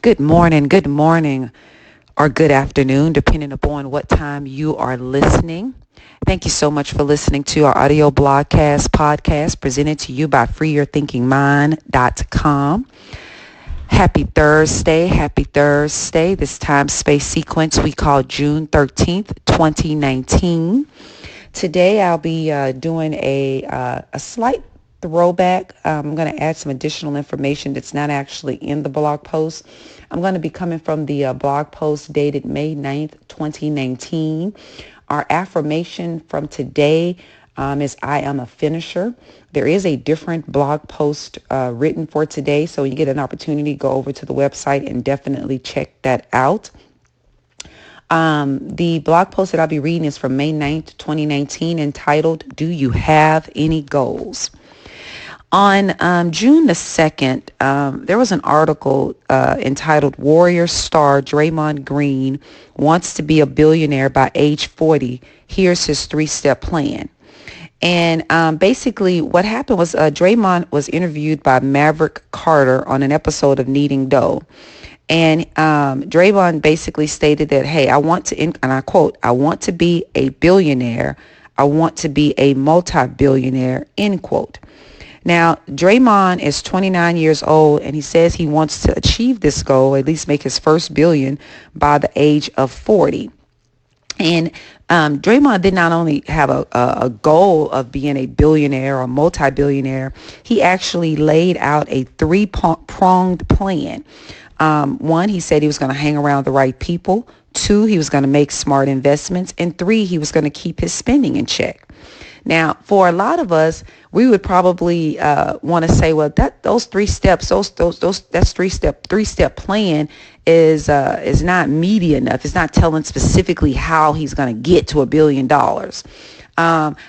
good morning, or good afternoon, depending upon what time you are listening. Thank you so much for listening to our audio blogcast podcast presented to you by freeyourthinkingmind.com. Happy Thursday. Happy Thursday. This time space sequence we call June 13th, 2019. Today I'll be doing a slight throwback. I'm going to add some additional information that's not actually in the blog post. I'm going to be coming from the blog post dated May 9th, 2019. Our affirmation from today is I am a finisher. There is a different blog post written for today, so when you get an opportunity, go over to the website and definitely check that out. The blog post that I'll be reading is from May 9th, 2019, entitled, Do You Have Any Goals? On June the 2nd, there was an article entitled Warrior Star Draymond Green Wants to Be a Billionaire by Age 40. Here's his 3-step plan. And basically what happened was Draymond was interviewed by Maverick Carter on an episode of Kneading Dough. And Draymond basically stated that, hey, I want to, and I quote, I want to be a billionaire. I want to be a multi-billionaire, end quote. Now, Draymond is 29 years old, and he says he wants to achieve this goal, at least make his first billion by the age of 40. And Draymond did not only have a goal of being a billionaire or multi-billionaire, he actually laid out a 3-pronged plan. One, he said he was going to hang around the right people. 2, he was going to make smart investments. And 3, he was going to keep his spending in check. Now, for a lot of us, we would probably want to say, well, those 3 steps, that's three-step plan is not meaty enough. It's not telling specifically how he's going to get to $1 billion.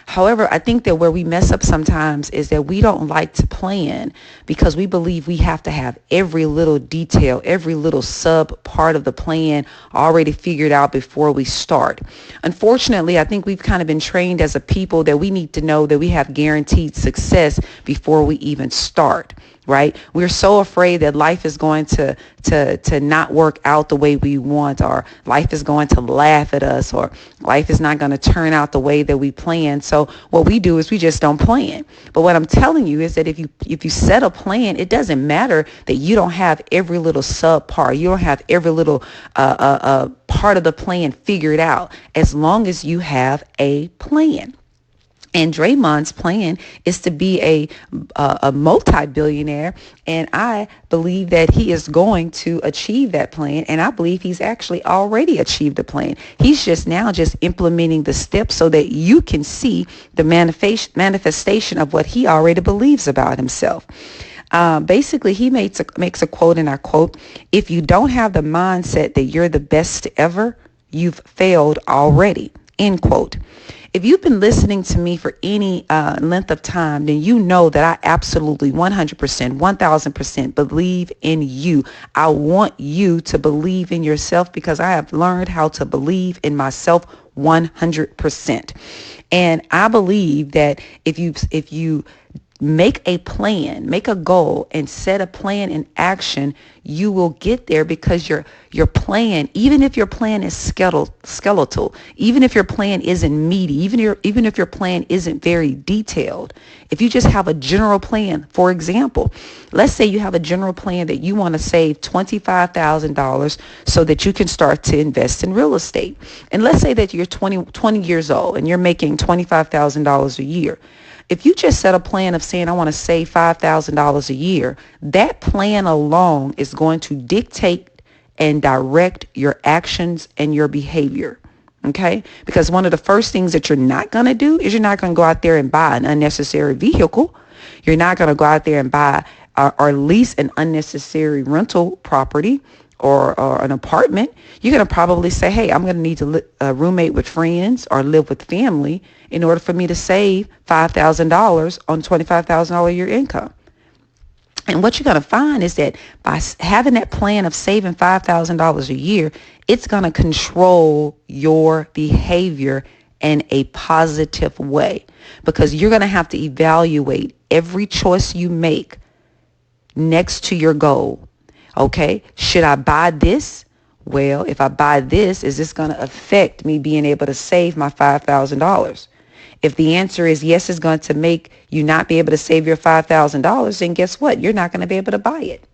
However, I think that where we mess up sometimes is that we don't like to plan because we believe we have to have every little detail, every little sub part of the plan already figured out before we start. Unfortunately, I think we've kind of been trained as a people that we need to know that we have guaranteed success before we even start. Right? We're so afraid that life is going to not work out the way we want, or life is going to laugh at us, or life is not going to turn out the way that we plan. So what we do is we just don't plan. But what I'm telling you is that if you set a plan, it doesn't matter that you don't have every little sub part. You don't have every little part of the plan figured out, as long as you have a plan. And Draymond's plan is to be a multi-billionaire, and I believe that he is going to achieve that plan, and I believe he's actually already achieved the plan. He's just implementing the steps so that you can see the manifestation of what he already believes about himself. Basically, he makes a quote, and I quote, if you don't have the mindset that you're the best ever, you've failed already, end quote. If you've been listening to me for any length of time, then you know that I absolutely 100%, 1000% believe in you. I want you to believe in yourself because I have learned how to believe in myself 100%. And I believe that if you make a plan, make a goal, and set a plan in action, you will get there because your plan, even if your plan is skeletal, even if your plan isn't meaty, even if your plan isn't very detailed, if you just have a general plan, for example, let's say you have a general plan that you want to save $25,000 so that you can start to invest in real estate. And let's say that you're 20 years old and you're making $25,000 a year. If you just set a plan of saying, I want to save $5,000 a year, that plan alone is going to dictate and direct your actions and your behavior. Okay? Because one of the first things that you're not going to do is you're not going to go out there and buy an unnecessary vehicle. You're not going to go out there and buy or lease an unnecessary rental property or an apartment. You're going to probably say, hey, I'm going to need to roommate with friends or live with family in order for me to save $5,000 on $25,000 a year income. And what you're going to find is that by having that plan of saving $5,000 a year, it's going to control your behavior in a positive way, because you're going to have to evaluate every choice you make next to your goal. Okay, should I buy this? Well, if I buy this, is this going to affect me being able to save my $5,000? If the answer is yes, it's going to make you not be able to save your $5,000, then guess what? You're not going to be able to buy it.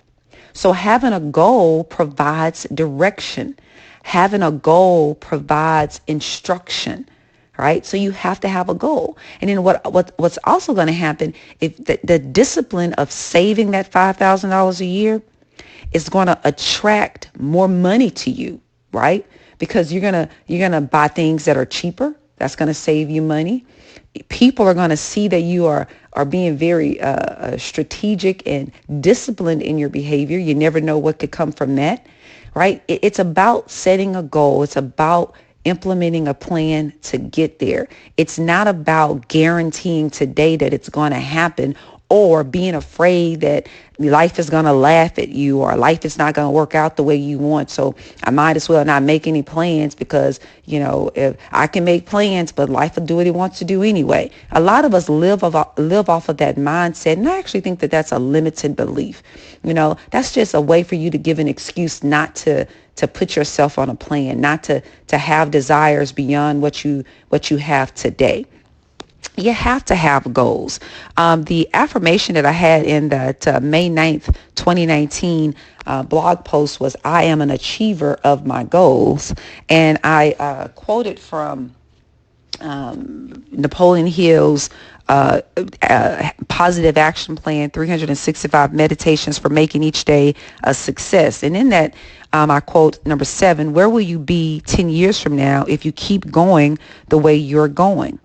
So having a goal provides direction. Having a goal provides instruction, right? So you have to have a goal. And then what's also going to happen if the discipline of saving that $5,000 a year is going to attract more money to you, right? Because you're gonna buy things that are cheaper. That's going to save you money. People are going to see that you are being very strategic and disciplined in your behavior. You never know what could come from that, right? It's about setting a goal. It's about implementing a plan to get there. It's not about guaranteeing today that it's going to happen, or being afraid that life is going to laugh at you, or life is not going to work out the way you want. So I might as well not make any plans because, if I can make plans, but life will do what it wants to do anyway. A lot of us live off of that mindset. And I actually think that that's a limited belief. That's just a way for you to give an excuse not to put yourself on a plan, not to have desires beyond what you have today. You have to have goals. The affirmation that I had in that May 9th, 2019 blog post was, I am an achiever of my goals. And I quoted from Napoleon Hill's Positive Action Plan, 365 Meditations for Making Each Day a Success. And in that, I quote number 7, where will you be 10 years from now if you keep going the way you're going?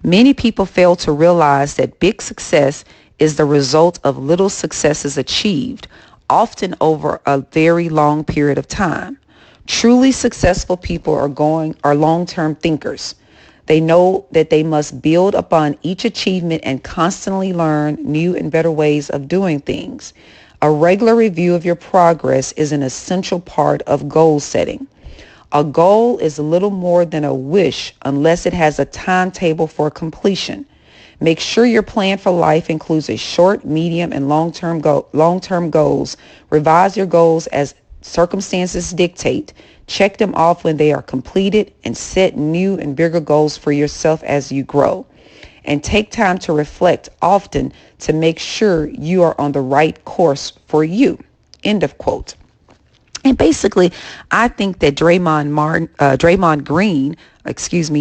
Many people fail to realize that big success is the result of little successes achieved, often over a very long period of time. Truly successful people are long-term thinkers. They know that they must build upon each achievement and constantly learn new and better ways of doing things. A regular review of your progress is an essential part of goal setting. A goal is little more than a wish unless it has a timetable for completion. Make sure your plan for life includes a short, medium, and long-term goals. Revise your goals as circumstances dictate. Check them off when they are completed, and set new and bigger goals for yourself as you grow. And take time to reflect often to make sure you are on the right course for you. End of quote. And basically, I think that Draymond Green,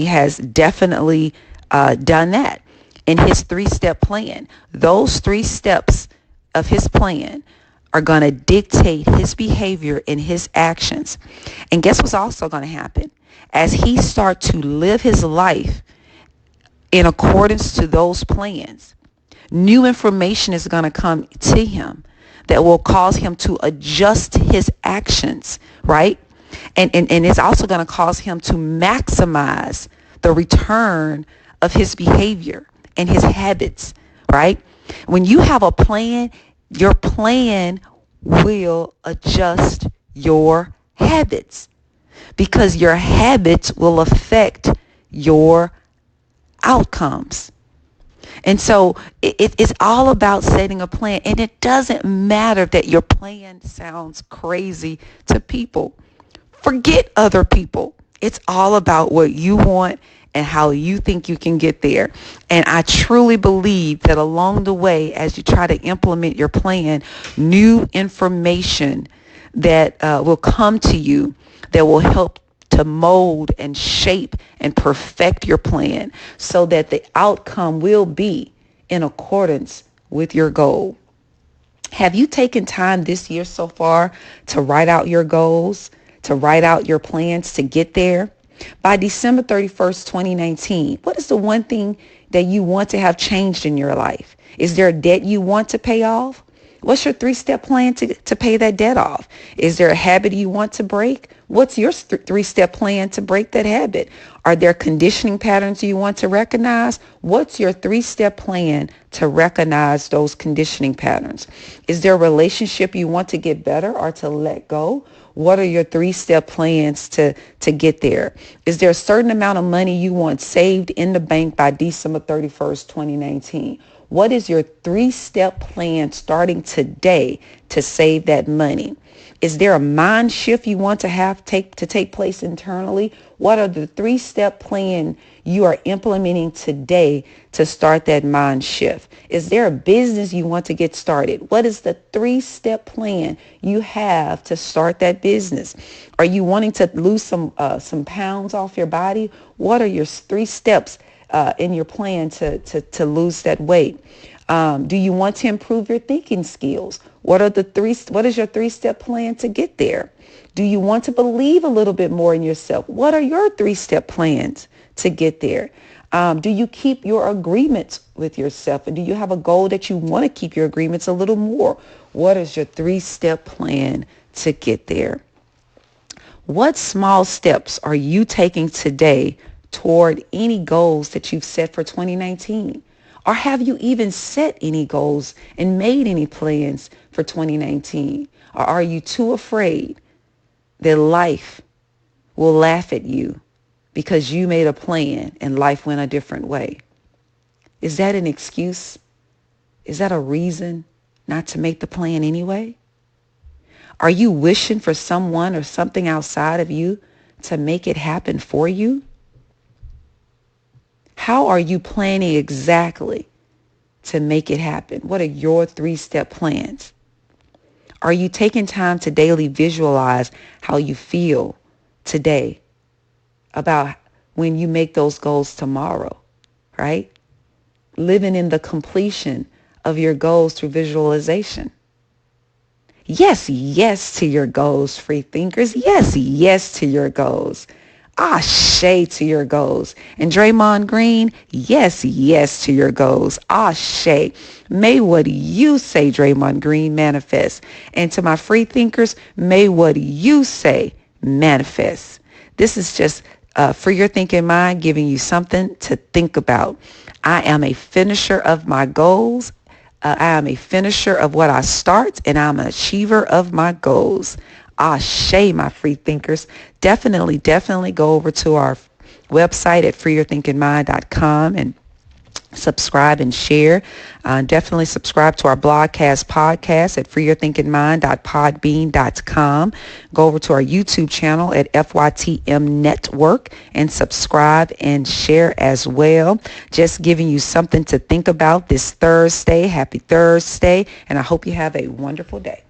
has definitely done that in his 3-step plan. Those 3 steps of his plan are going to dictate his behavior and his actions. And guess what's also going to happen? As he starts to live his life in accordance to those plans, new information is going to come to him that will cause him to adjust his actions, right? And it's also going to cause him to maximize the return of his behavior and his habits, right? When you have a plan, your plan will adjust your habits, because your habits will affect your outcomes. And so it's all about setting a plan. And it doesn't matter that your plan sounds crazy to people. Forget other people. It's all about what you want and how you think you can get there. And I truly believe that along the way, as you try to implement your plan, new information that will come to you that will help to mold and shape and perfect your plan so that the outcome will be in accordance with your goal. Have you taken time this year so far to write out your goals, to write out your plans to get there? By December 31st, 2019, what is the one thing that you want to have changed in your life? Is there a debt you want to pay off? What's your 3-step plan to pay that debt off? Is there a habit you want to break? What's your 3-step plan to break that habit? Are there conditioning patterns you want to recognize? What's your 3-step plan to recognize those conditioning patterns? Is there a relationship you want to get better or to let go? What are your 3-step plans to get there? Is there a certain amount of money you want saved in the bank by December 31st, 2019? What is your 3-step plan starting today to save that money? Is there a mind shift you want to have take place internally? What are the 3-step plan you are implementing today to start that mind shift? Is there a business you want to get started? What is the 3-step plan you have to start that business? Are you wanting to lose some pounds off your body? What are your 3 steps in your plan to lose that weight? Do you want to improve your thinking skills? What is your 3-step plan to get there? Do you want to believe a little bit more in yourself? What are your 3-step plans to get there? Do you keep your agreements with yourself? And do you have a goal that you want to keep your agreements a little more? What is your 3-step plan to get there? What small steps are you taking today toward any goals that you've set for 2019? Or have you even set any goals and made any plans for 2019? Or are you too afraid that life will laugh at you because you made a plan and life went a different way? Is that an excuse? Is that a reason not to make the plan anyway? Are you wishing for someone or something outside of you to make it happen for you? How are you planning exactly to make it happen? What are your 3-step plans? Are you taking time to daily visualize how you feel today about when you make those goals tomorrow, right? Living in the completion of your goals through visualization. Yes, yes to your goals, free thinkers. Yes, yes to your goals. Ashay to your goals. And Draymond Green, yes, yes to your goals. Ashay. May what you say, Draymond Green, manifest. And to my free thinkers, may what you say manifest. This is just for your thinking mind, giving you something to think about. I am a finisher of my goals. I am a finisher of what I start, and I'm an achiever of my goals. Ashay, my free thinkers. Definitely go over to our website at freeyourthinkingmind.com and subscribe and share. Definitely subscribe to our podcast at freeyourthinkingmind.podbean.com. Go over to our YouTube channel at FYTM Network and subscribe and share as well. Just giving you something to think about this Thursday. Happy Thursday, and I hope you have a wonderful day.